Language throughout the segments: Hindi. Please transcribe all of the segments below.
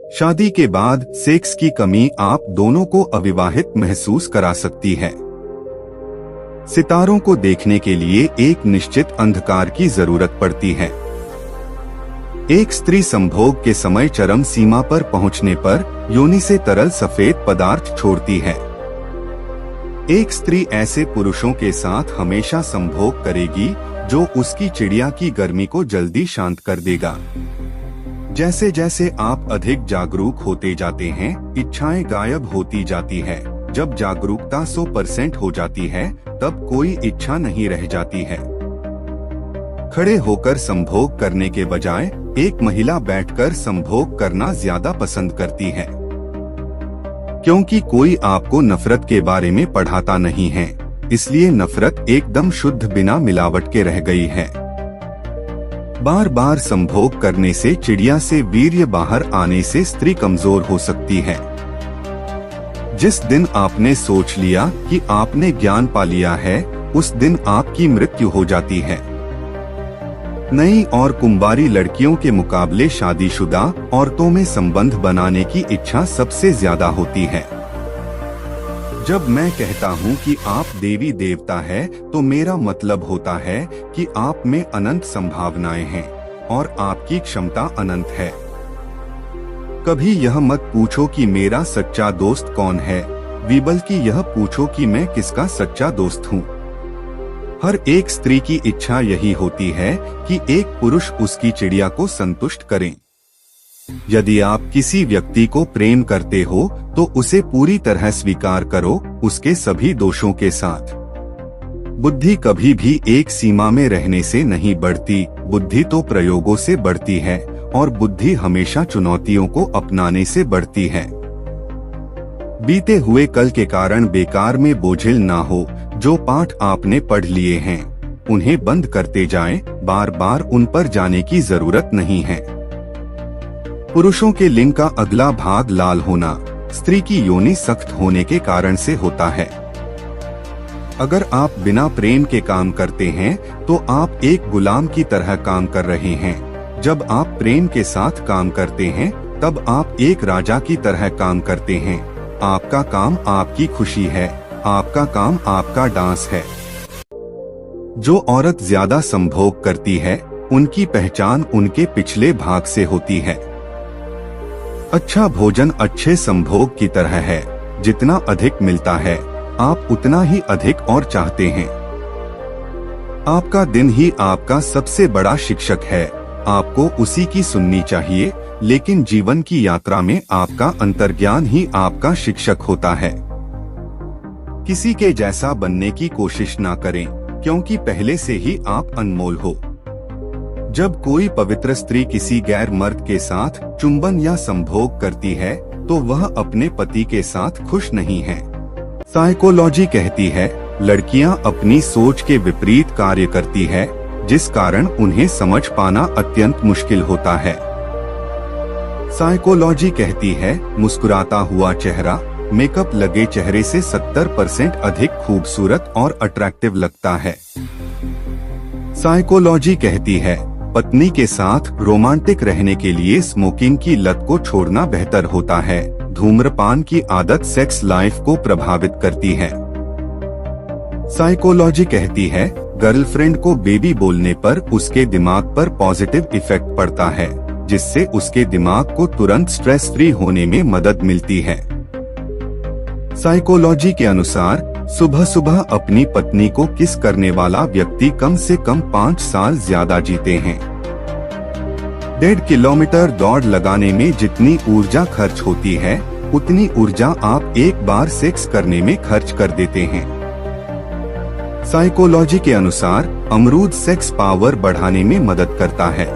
शादी के बाद सेक्स की कमी आप दोनों को अविवाहित महसूस करा सकती है। सितारों को देखने के लिए एक निश्चित अंधकार की जरूरत पड़ती है। एक स्त्री संभोग के समय चरम सीमा पर पहुंचने पर योनि से तरल सफेद पदार्थ छोड़ती है। एक स्त्री ऐसे पुरुषों के साथ हमेशा संभोग करेगी जो उसकी चिड़िया की गर्मी को जल्दी शांत कर देगा। जैसे जैसे आप अधिक जागरूक होते जाते हैं, इच्छाएं गायब होती जाती है। जब जागरूकता 100% हो जाती है, तब कोई इच्छा नहीं रह जाती है। खड़े होकर संभोग करने के बजाय एक महिला बैठकर संभोग करना ज्यादा पसंद करती है, क्योंकि कोई आपको नफरत के बारे में पढ़ाता नहीं है, इसलिए नफरत एकदम शुद्ध बिना मिलावट के रह गई है। बार बार संभोग करने से चिड़िया से वीर्य बाहर आने से स्त्री कमजोर हो सकती है। जिस दिन आपने सोच लिया कि आपने ज्ञान पा लिया है, उस दिन आपकी मृत्यु हो जाती है। नई और कुंवारी लड़कियों के मुकाबले शादीशुदा औरतों में संबंध बनाने की इच्छा सबसे ज्यादा होती है। जब मैं कहता हूँ कि आप देवी देवता है, तो मेरा मतलब होता है कि आप में अनंत संभावनाएं हैं और आपकी क्षमता अनंत है। कभी यह मत पूछो कि मेरा सच्चा दोस्त कौन है, बल्कि यह पूछो कि मैं किसका सच्चा दोस्त हूँ। हर एक स्त्री की इच्छा यही होती है कि एक पुरुष उसकी चिड़िया को संतुष्ट करें। यदि आप किसी व्यक्ति को प्रेम करते हो तो उसे पूरी तरह स्वीकार करो, उसके सभी दोषों के साथ। बुद्धि कभी भी एक सीमा में रहने से नहीं बढ़ती, बुद्धि तो प्रयोगों से बढ़ती है और बुद्धि हमेशा चुनौतियों को अपनाने से बढ़ती है। बीते हुए कल के कारण बेकार में बोझिल ना हो। जो पाठ आपने पढ़ लिए हैं, उन्हें बंद करते जाएं, बार बार उन पर जाने की जरूरत नहीं है। पुरुषों के लिंग का अगला भाग लाल होना स्त्री की योनि सख्त होने के कारण से होता है। अगर आप बिना प्रेम के काम करते हैं तो आप एक गुलाम की तरह काम कर रहे हैं। जब आप प्रेम के साथ काम करते हैं तब आप एक राजा की तरह काम करते हैं। आपका काम आपकी खुशी है, आपका काम आपका डांस है। जो औरत ज्यादा संभोग करती है, उनकी पहचान उनके पिछले भाग से होती है। अच्छा भोजन अच्छे संभोग की तरह है, जितना अधिक मिलता है आप उतना ही अधिक और चाहते हैं। आपका दिन ही आपका सबसे बड़ा शिक्षक है, आपको उसी की सुननी चाहिए, लेकिन जीवन की यात्रा में आपका अंतर्ज्ञान ही आपका शिक्षक होता है। किसी के जैसा बनने की कोशिश ना करें, क्योंकि पहले से ही आप अनमोल हो। जब कोई पवित्र स्त्री किसी गैर मर्द के साथ चुंबन या संभोग करती है तो वह अपने पति के साथ खुश नहीं है। साइकोलॉजी कहती है लड़कियां अपनी सोच के विपरीत कार्य करती है, जिस कारण उन्हें समझ पाना अत्यंत मुश्किल होता है। साइकोलॉजी कहती है मुस्कुराता हुआ चेहरा मेकअप लगे चेहरे से 70% अधिक खूबसूरत और अट्रैक्टिव लगता है। साइकोलॉजी कहती है पत्नी के साथ रोमांटिक रहने के लिए स्मोकिंग की लत को छोड़ना बेहतर होता है। धूम्रपान की आदत सेक्स लाइफ को प्रभावित करती है। साइकोलॉजी कहती है गर्लफ्रेंड को बेबी बोलने पर उसके दिमाग पर पॉजिटिव इफेक्ट पड़ता है, जिससे उसके दिमाग को तुरंत स्ट्रेस फ्री होने में मदद मिलती है। साइकोलॉजी के अनुसार सुबह सुबह अपनी पत्नी को किस करने वाला व्यक्ति कम से कम 5 साल ज्यादा जीते हैं। 1.5 किलोमीटर दौड़ लगाने में जितनी ऊर्जा खर्च होती है, उतनी ऊर्जा आप एक बार सेक्स करने में खर्च कर देते हैं। साइकोलॉजी के अनुसार अमरूद सेक्स पावर बढ़ाने में मदद करता है।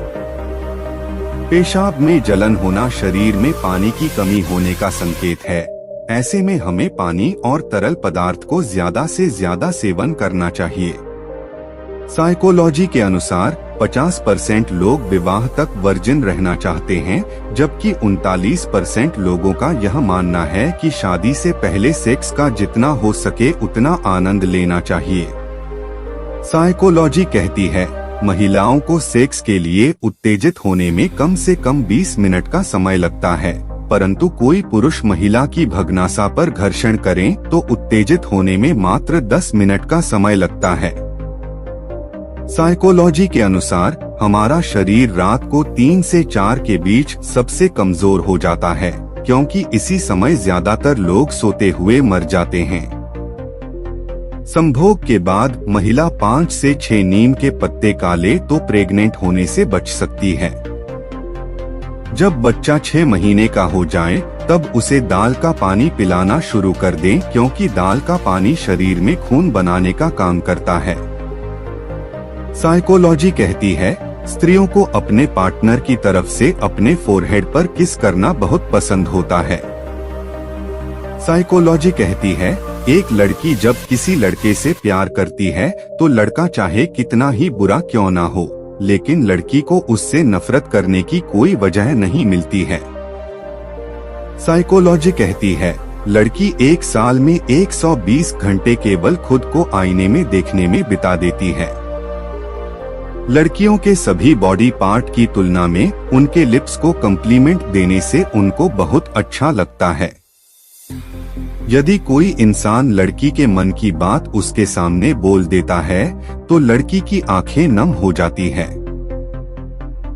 पेशाब में जलन होना शरीर में पानी की कमी होने का संकेत है। ऐसे में हमें पानी और तरल पदार्थ को ज्यादा से ज्यादा सेवन करना चाहिए। साइकोलॉजी के अनुसार 50% लोग विवाह तक वर्जिन रहना चाहते हैं, जबकि 39% लोगों का यह मानना है कि शादी से पहले सेक्स का जितना हो सके उतना आनंद लेना चाहिए। साइकोलॉजी कहती है महिलाओं को सेक्स के लिए उत्तेजित होने में कम से कम 20 मिनट का समय लगता है, परंतु कोई पुरुष महिला की भग्नासा पर घर्षण करें तो उत्तेजित होने में मात्र 10 मिनट का समय लगता है। साइकोलॉजी के अनुसार हमारा शरीर रात को 3 से 4 के बीच सबसे कमजोर हो जाता है, क्योंकि इसी समय ज्यादातर लोग सोते हुए मर जाते हैं। संभोग के बाद महिला 5 से 6 नीम के पत्ते खा ले तो प्रेग्नेंट होने से बच सकती है। जब बच्चा 6 महीने का हो जाए तब उसे दाल का पानी पिलाना शुरू कर दें, क्योंकि दाल का पानी शरीर में खून बनाने का काम करता है। साइकोलॉजी कहती है स्त्रियों को अपने पार्टनर की तरफ से अपने फोरहेड पर किस करना बहुत पसंद होता है। साइकोलॉजी कहती है एक लड़की जब किसी लड़के से प्यार करती है तो लड़का चाहे कितना ही बुरा क्यों ना हो, लेकिन लड़की को उससे नफरत करने की कोई वजह नहीं मिलती है। साइकोलॉजी कहती है लड़की एक साल में 120 घंटे केवल खुद को आईने में देखने में बिता देती है। लड़कियों के सभी बॉडी पार्ट की तुलना में उनके लिप्स को कॉम्प्लीमेंट देने से उनको बहुत अच्छा लगता है। यदि कोई इंसान लड़की के मन की बात उसके सामने बोल देता है तो लड़की की आंखें नम हो जाती है।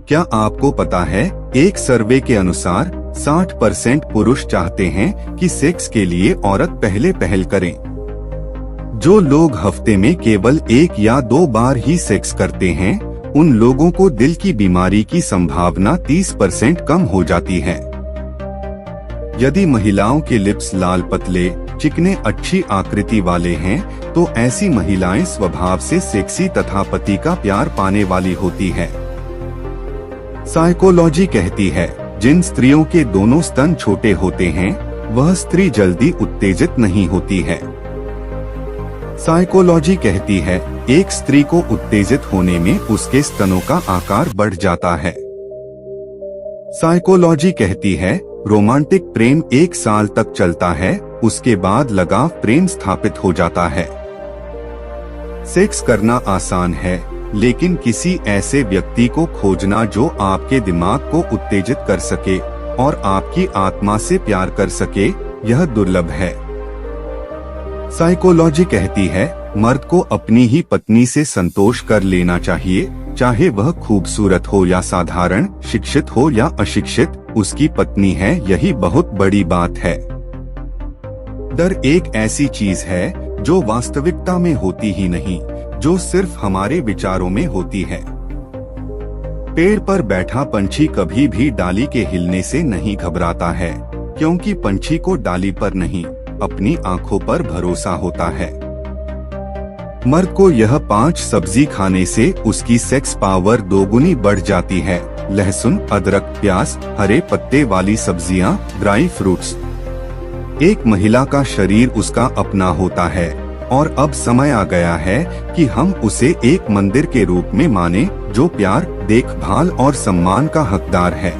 क्या आपको पता है एक सर्वे के अनुसार 60% पुरुष चाहते हैं कि सेक्स के लिए औरत पहले पहल करें। जो लोग हफ्ते में केवल 1 या 2 बार ही सेक्स करते हैं उन लोगों को दिल की बीमारी की संभावना 30% कम हो जाती है। यदि महिलाओं के लिप्स लाल पतले चिकने अच्छी आकृति वाले हैं तो ऐसी महिलाएं स्वभाव से सेक्सी तथा पति का प्यार पाने वाली होती है। साइकोलॉजी कहती है जिन स्त्रियों के दोनों स्तन छोटे होते हैं वह स्त्री जल्दी उत्तेजित नहीं होती है। साइकोलॉजी कहती है एक स्त्री को उत्तेजित होने में उसके स्तनों का आकार बढ़ जाता है। साइकोलॉजी कहती है रोमांटिक प्रेम 1 साल तक चलता है, उसके बाद लगाव प्रेम स्थापित हो जाता है। सेक्स करना आसान है, लेकिन किसी ऐसे व्यक्ति को खोजना जो आपके दिमाग को उत्तेजित कर सके और आपकी आत्मा से प्यार कर सके, यह दुर्लभ है। साइकोलॉजी कहती है मर्द को अपनी ही पत्नी से संतोष कर लेना चाहिए, चाहे वह खूबसूरत हो या साधारण, शिक्षित हो या अशिक्षित, उसकी पत्नी है, यही बहुत बड़ी बात है। डर एक ऐसी चीज है जो वास्तविकता में होती ही नहीं, जो सिर्फ हमारे विचारों में होती है। पेड़ पर बैठा पंछी कभी भी डाली के हिलने से नहीं घबराता है, क्योंकि पंछी को डाली पर नहीं, अपनी आंखों पर भरोसा होता है। मर्द को यह 5 सब्जी खाने से उसकी सेक्स पावर 2 गुनी बढ़ जाती है। लहसुन, अदरक, प्याज, हरे पत्ते वाली सब्जियां, ड्राई फ्रूट्स। एक महिला का शरीर उसका अपना होता है और अब समय आ गया है कि हम उसे एक मंदिर के रूप में माने जो प्यार, देखभाल और सम्मान का हकदार है।